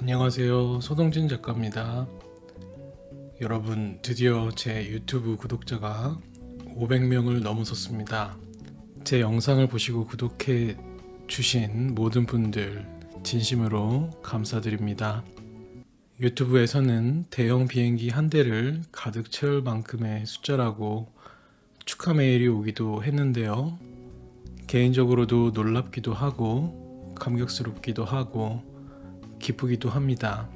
안녕하세요. 소동진 작가입니다. 여러분, 드디어 제 유튜브 구독자가 500명을 넘어섰습니다. 제 영상을 보시고 구독해 주신 모든 분들 진심으로 감사드립니다. 유튜브에서는 대형 비행기 한 대를 가득 채울 만큼의 숫자라고 축하 메일이 오기도 했는데요. 개인적으로도 놀랍기도 하고 감격스럽기도 하고 기쁘기도 합니다.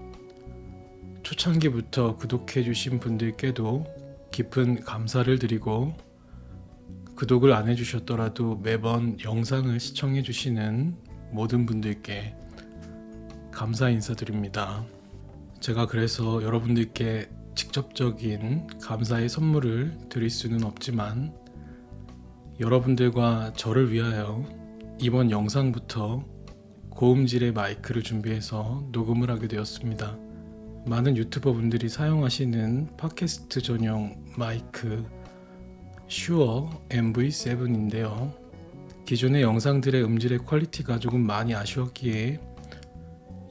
초창기부터 구독해주신 분들께도 깊은 감사를 드리고, 구독을 안 해주셨더라도 매번 영상을 시청해주시는 모든 분들께 감사 인사드립니다. 제가 그래서 여러분들께 직접적인 감사의 선물을 드릴 수는 없지만, 여러분들과 저를 위하여 이번 영상부터 고음질의 마이크를 준비해서 녹음을 하게 되었습니다. 많은 유튜버 분들이 사용하시는 팟캐스트 전용 마이크 슈어 MV7인데요. 기존의 영상들의 음질의 퀄리티가 조금 많이 아쉬웠기에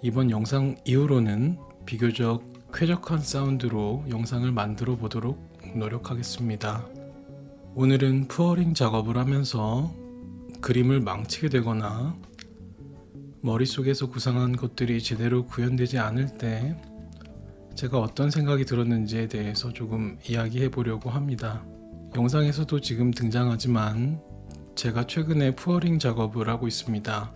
이번 영상 이후로는 비교적 쾌적한 사운드로 영상을 만들어 보도록 노력하겠습니다. 오늘은 푸어링 작업을 하면서 그림을 망치게 되거나 머릿속에서 구상한 것들이 제대로 구현되지 않을 때 제가 어떤 생각이 들었는지에 대해서 조금 이야기해 보려고 합니다. 영상에서도 지금 등장하지만 제가 최근에 푸어링 작업을 하고 있습니다.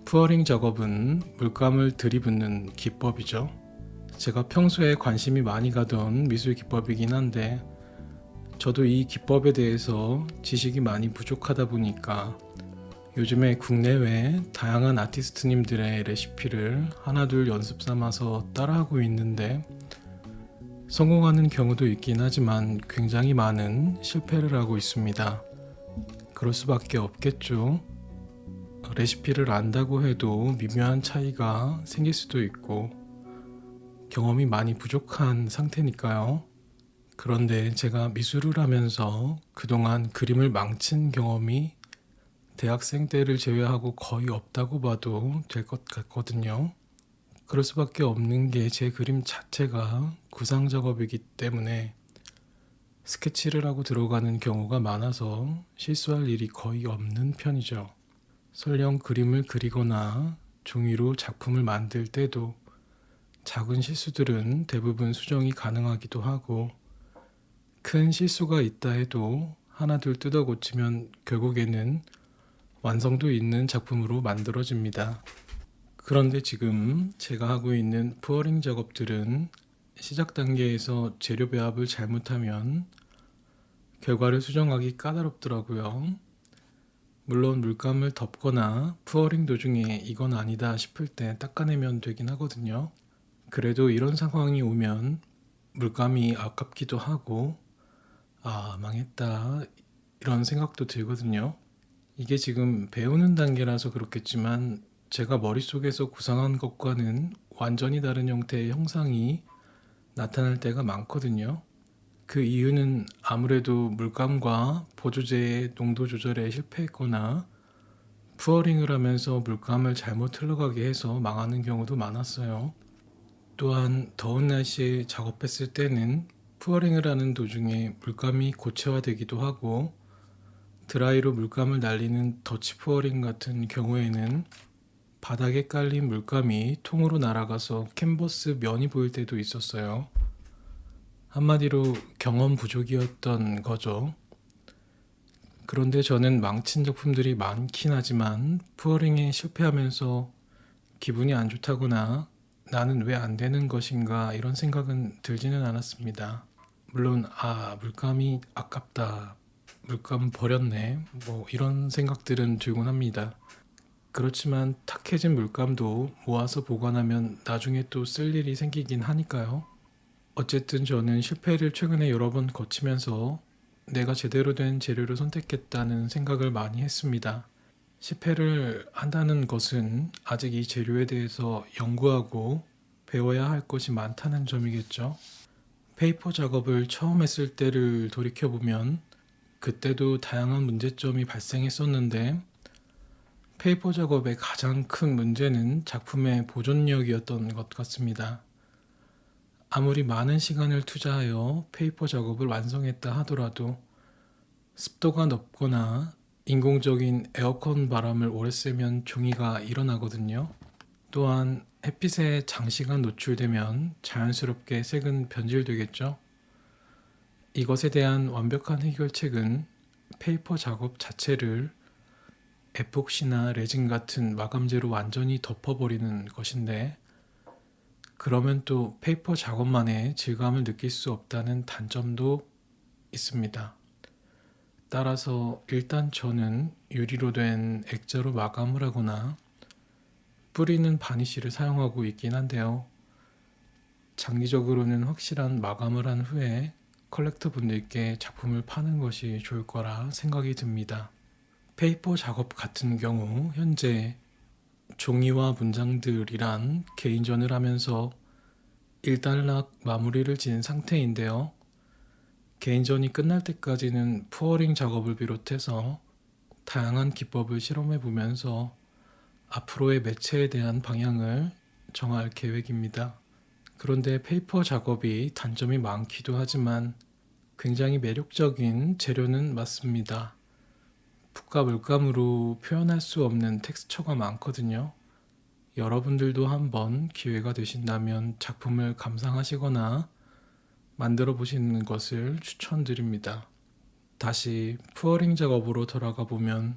푸어링 작업은 물감을 들이붓는 기법이죠. 제가 평소에 관심이 많이 가던 미술 기법이긴 한데 저도 이 기법에 대해서 지식이 많이 부족하다 보니까 요즘에 국내외 다양한 아티스트님들의 레시피를 하나둘 연습 삼아서 따라하고 있는데 성공하는 경우도 있긴 하지만 굉장히 많은 실패를 하고 있습니다. 그럴 수밖에 없겠죠. 레시피를 안다고 해도 미묘한 차이가 생길 수도 있고 경험이 많이 부족한 상태니까요. 그런데 제가 미술을 하면서 그동안 그림을 망친 경험이 대학생 때를 제외하고 거의 없다고 봐도 될 것 같거든요. 그럴 수밖에 없는 게 제 그림 자체가 구상 작업이기 때문에 스케치를 하고 들어가는 경우가 많아서 실수할 일이 거의 없는 편이죠. 설령 그림을 그리거나 종이로 작품을 만들 때도 작은 실수들은 대부분 수정이 가능하기도 하고, 큰 실수가 있다 해도 하나둘 뜯어 고치면 결국에는 완성도 있는 작품으로 만들어집니다. 그런데 지금 제가 하고 있는 푸어링 작업들은 시작 단계에서 재료 배합을 잘못하면 결과를 수정하기 까다롭더라고요. 물론 물감을 덮거나 푸어링 도중에 이건 아니다 싶을 때 닦아내면 되긴 하거든요. 그래도 이런 상황이 오면 물감이 아깝기도 하고 망했다 이런 생각도 들거든요. 이게 지금 배우는 단계라서 그렇겠지만 제가 머릿속에서 구상한 것과는 완전히 다른 형태의 형상이 나타날 때가 많거든요. 그 이유는 아무래도 물감과 보조제의 농도 조절에 실패했거나 푸어링을 하면서 물감을 잘못 흘러가게 해서 망하는 경우도 많았어요. 또한 더운 날씨에 작업했을 때는 푸어링을 하는 도중에 물감이 고체화되기도 하고, 드라이로 물감을 날리는 더치 푸어링 같은 경우에는 바닥에 깔린 물감이 통으로 날아가서 캔버스 면이 보일 때도 있었어요. 한마디로 경험 부족이었던 거죠. 그런데 저는 망친 작품들이 많긴 하지만 푸어링에 실패하면서 기분이 안 좋다거나 나는 왜 안 되는 것인가 이런 생각은 들지는 않았습니다. 물론 물감이 아깝다, 물감 버렸네, 이런 생각들은 들곤 합니다. 그렇지만 탁해진 물감도 모아서 보관하면 나중에 또 쓸 일이 생기긴 하니까요. 어쨌든 저는 실패를 최근에 여러 번 거치면서 내가 제대로 된 재료를 선택했다는 생각을 많이 했습니다. 실패를 한다는 것은 아직 이 재료에 대해서 연구하고 배워야 할 것이 많다는 점이겠죠. 페이퍼 작업을 처음 했을 때를 돌이켜보면 그때도 다양한 문제점이 발생했었는데 페이퍼 작업의 가장 큰 문제는 작품의 보존력이었던 것 같습니다. 아무리 많은 시간을 투자하여 페이퍼 작업을 완성했다 하더라도 습도가 높거나 인공적인 에어컨 바람을 오래 쐬면 종이가 일어나거든요. 또한 햇빛에 장시간 노출되면 자연스럽게 색은 변질되겠죠. 이것에 대한 완벽한 해결책은 페이퍼 작업 자체를 에폭시나 레진 같은 마감재로 완전히 덮어버리는 것인데, 그러면 또 페이퍼 작업만의 질감을 느낄 수 없다는 단점도 있습니다. 따라서 일단 저는 유리로 된 액자로 마감을 하거나 뿌리는 바니쉬를 사용하고 있긴 한데요. 장기적으로는 확실한 마감을 한 후에 컬렉터 분들께 작품을 파는 것이 좋을 거라 생각이 듭니다. 페이퍼 작업 같은 경우 현재 종이와 문장들이란 개인전을 하면서 일단락 마무리를 지은 상태인데요. 개인전이 끝날 때까지는 푸어링 작업을 비롯해서 다양한 기법을 실험해 보면서 앞으로의 매체에 대한 방향을 정할 계획입니다. 그런데 페이퍼 작업이 단점이 많기도 하지만 굉장히 매력적인 재료는 맞습니다. 붓과 물감으로 표현할 수 없는 텍스처가 많거든요. 여러분들도 한번 기회가 되신다면 작품을 감상하시거나 만들어 보시는 것을 추천드립니다. 다시 푸어링 작업으로 돌아가 보면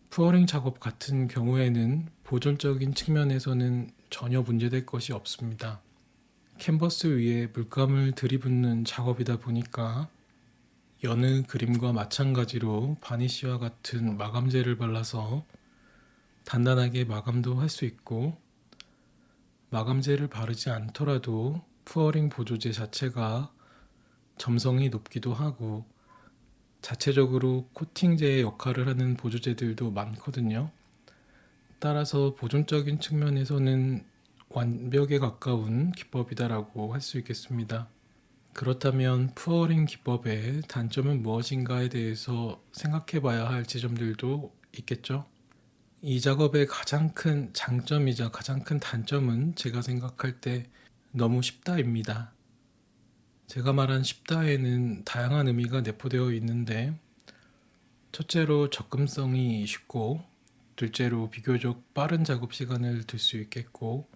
푸어링 작업 같은 경우에는 보존적인 측면에서는 전혀 문제될 것이 없습니다. 캔버스 위에 물감을 들이붓는 작업이다 보니까 여느 그림과 마찬가지로 바니쉬와 같은 마감재를 발라서 단단하게 마감도 할 수 있고, 마감재를 바르지 않더라도 푸어링 보조제 자체가 점성이 높기도 하고 자체적으로 코팅제의 역할을 하는 보조제들도 많거든요. 따라서 보존적인 측면에서는 완벽에 가까운 기법이다라고 할 수 있겠습니다. 그렇다면 푸어링 기법의 단점은 무엇인가에 대해서 생각해 봐야 할 지점들도 있겠죠. 이 작업의 가장 큰 장점이자 가장 큰 단점은 제가 생각할 때 너무 쉽다입니다. 제가 말한 쉽다에는 다양한 의미가 내포되어 있는데, 첫째로 접근성이 쉽고, 둘째로 비교적 빠른 작업 시간을 들 수 있겠고,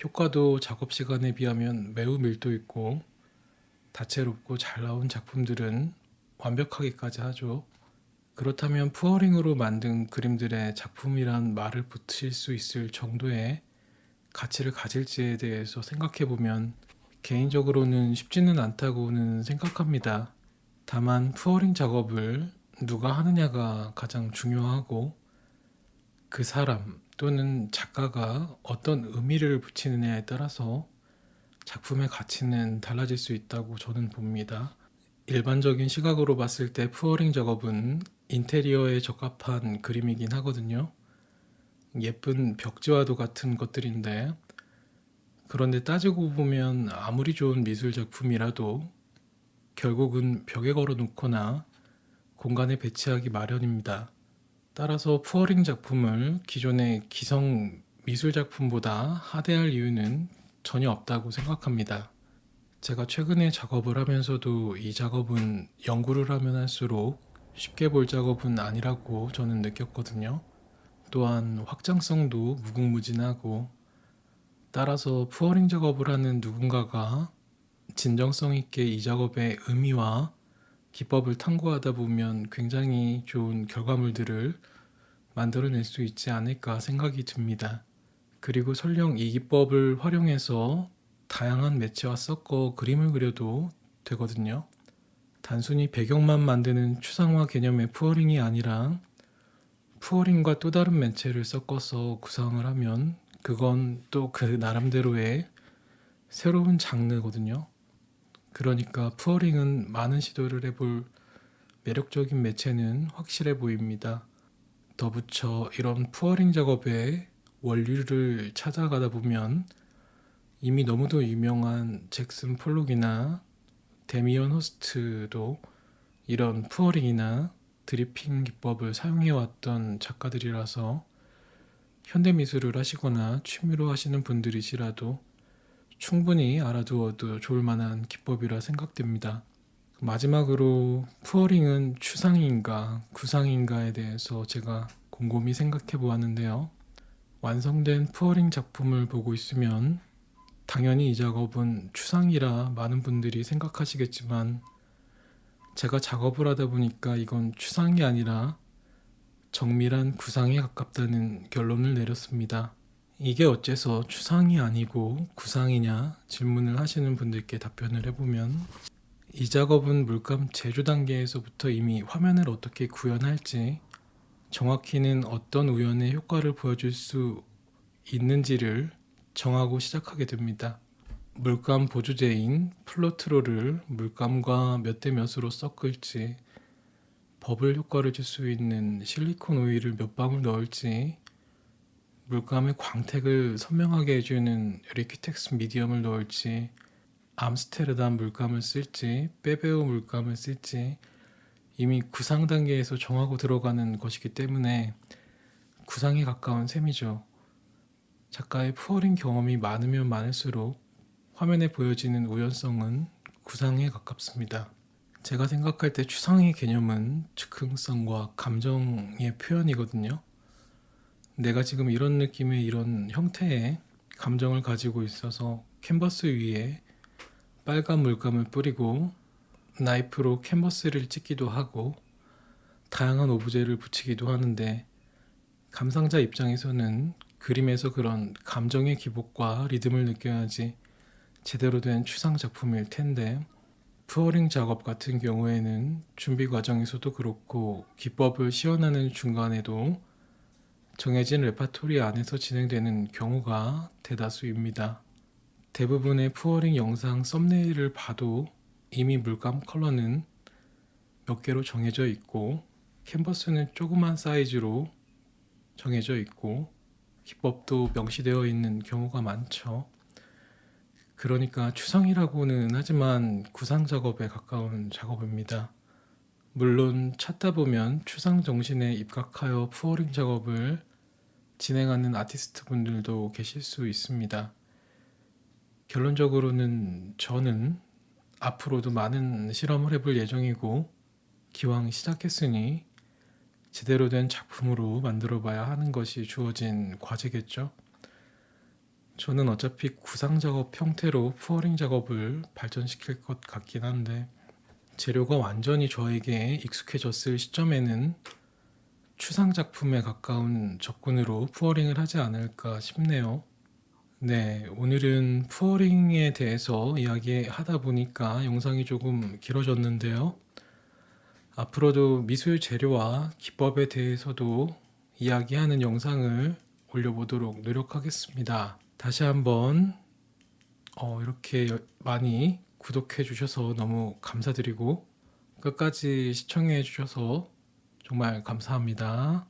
효과도 작업 시간에 비하면 매우 밀도 있고, 다채롭고 잘 나온 작품들은 완벽하기까지 하죠. 그렇다면 푸어링으로 만든 그림들의 작품이란 말을 붙일 수 있을 정도의 가치를 가질지에 대해서 생각해 보면 개인적으로는 쉽지는 않다고는 생각합니다. 다만 푸어링 작업을 누가 하느냐가 가장 중요하고, 그 사람 또는 작가가 어떤 의미를 붙이느냐에 따라서 작품의 가치는 달라질 수 있다고 저는 봅니다. 일반적인 시각으로 봤을 때 푸어링 작업은 인테리어에 적합한 그림이긴 하거든요. 예쁜 벽지와도 같은 것들인데, 그런데 따지고 보면 아무리 좋은 미술 작품이라도 결국은 벽에 걸어 놓거나 공간에 배치하기 마련입니다. 따라서 푸어링 작품을 기존의 기성 미술 작품보다 하대할 이유는 전혀 없다고 생각합니다. 제가 최근에 작업을 하면서도 이 작업은 연구를 하면 할수록 쉽게 볼 작업은 아니라고 저는 느꼈거든요. 또한 확장성도 무궁무진하고, 따라서 푸어링 작업을 하는 누군가가 진정성 있게 이 작업의 의미와 기법을 탐구하다 보면 굉장히 좋은 결과물들을 만들어낼 수 있지 않을까 생각이 듭니다. 그리고 설령 이 기법을 활용해서 다양한 매체와 섞어 그림을 그려도 되거든요. 단순히 배경만 만드는 추상화 개념의 푸어링이 아니라 푸어링과 또 다른 매체를 섞어서 구상을 하면 그건 또 그 나름대로의 새로운 장르거든요. 그러니까 푸어링은 많은 시도를 해볼 매력적인 매체는 확실해 보입니다. 덧붙여 이런 푸어링 작업의 원리를 찾아가다 보면 이미 너무도 유명한 잭슨 폴록이나 데미언 허스트도 이런 푸어링이나 드리핑 기법을 사용해왔던 작가들이라서 현대미술을 하시거나 취미로 하시는 분들이시라도 충분히 알아두어도 좋을 만한 기법이라 생각됩니다. 마지막으로 푸어링은 추상인가 구상인가에 대해서 제가 곰곰이 생각해 보았는데요. 완성된 푸어링 작품을 보고 있으면 당연히 이 작업은 추상이라 많은 분들이 생각하시겠지만 제가 작업을 하다 보니까 이건 추상이 아니라 정밀한 구상에 가깝다는 결론을 내렸습니다. 이게 어째서 추상이 아니고 구상이냐 질문을 하시는 분들께 답변을 해보면 이 작업은 물감 제조 단계에서부터 이미 화면을 어떻게 구현할지 정확히는 어떤 우연의 효과를 보여줄 수 있는지를 정하고 시작하게 됩니다. 물감 보조제인 플로트롤을 물감과 몇 대 몇으로 섞을지, 버블 효과를 줄 수 있는 실리콘 오일을 몇 방울 넣을지, 물감의 광택을 선명하게 해주는 리퀴텍스 미디엄을 넣을지, 암스테르담 물감을 쓸지, 빼베오 물감을 쓸지 이미 구상 단계에서 정하고 들어가는 것이기 때문에 구상에 가까운 셈이죠. 작가의 푸어링 경험이 많으면 많을수록 화면에 보여지는 우연성은 구상에 가깝습니다. 제가 생각할 때 추상의 개념은 즉흥성과 감정의 표현이거든요. 내가 지금 이런 느낌의 이런 형태의 감정을 가지고 있어서 캔버스 위에 빨간 물감을 뿌리고 나이프로 캔버스를 찍기도 하고 다양한 오브제를 붙이기도 하는데 감상자 입장에서는 그림에서 그런 감정의 기복과 리듬을 느껴야지 제대로 된 추상 작품일 텐데 푸어링 작업 같은 경우에는 준비 과정에서도 그렇고 기법을 시연하는 중간에도 정해진 레파토리 안에서 진행되는 경우가 대다수입니다. 대부분의 푸어링 영상 썸네일을 봐도 이미 물감 컬러는 몇 개로 정해져 있고 캔버스는 조그만 사이즈로 정해져 있고 기법도 명시되어 있는 경우가 많죠. 그러니까 추상이라고는 하지만 구상 작업에 가까운 작업입니다. 물론 찾다 보면 추상 정신에 입각하여 푸어링 작업을 진행하는 아티스트 분들도 계실 수 있습니다. 결론적으로는 저는 앞으로도 많은 실험을 해볼 예정이고 기왕 시작했으니 제대로 된 작품으로 만들어 봐야 하는 것이 주어진 과제겠죠. 저는 어차피 구상 작업 형태로 푸어링 작업을 발전시킬 것 같긴 한데 재료가 완전히 저에게 익숙해졌을 시점에는 추상 작품에 가까운 접근으로 푸어링을 하지 않을까 싶네요. 네, 오늘은 푸어링에 대해서 이야기하다 보니까 영상이 조금 길어졌는데요. 앞으로도 미술 재료와 기법에 대해서도 이야기하는 영상을 올려보도록 노력하겠습니다. 다시 한번 이렇게 많이 구독해 주셔서 너무 감사드리고 끝까지 시청해 주셔서 정말 감사합니다.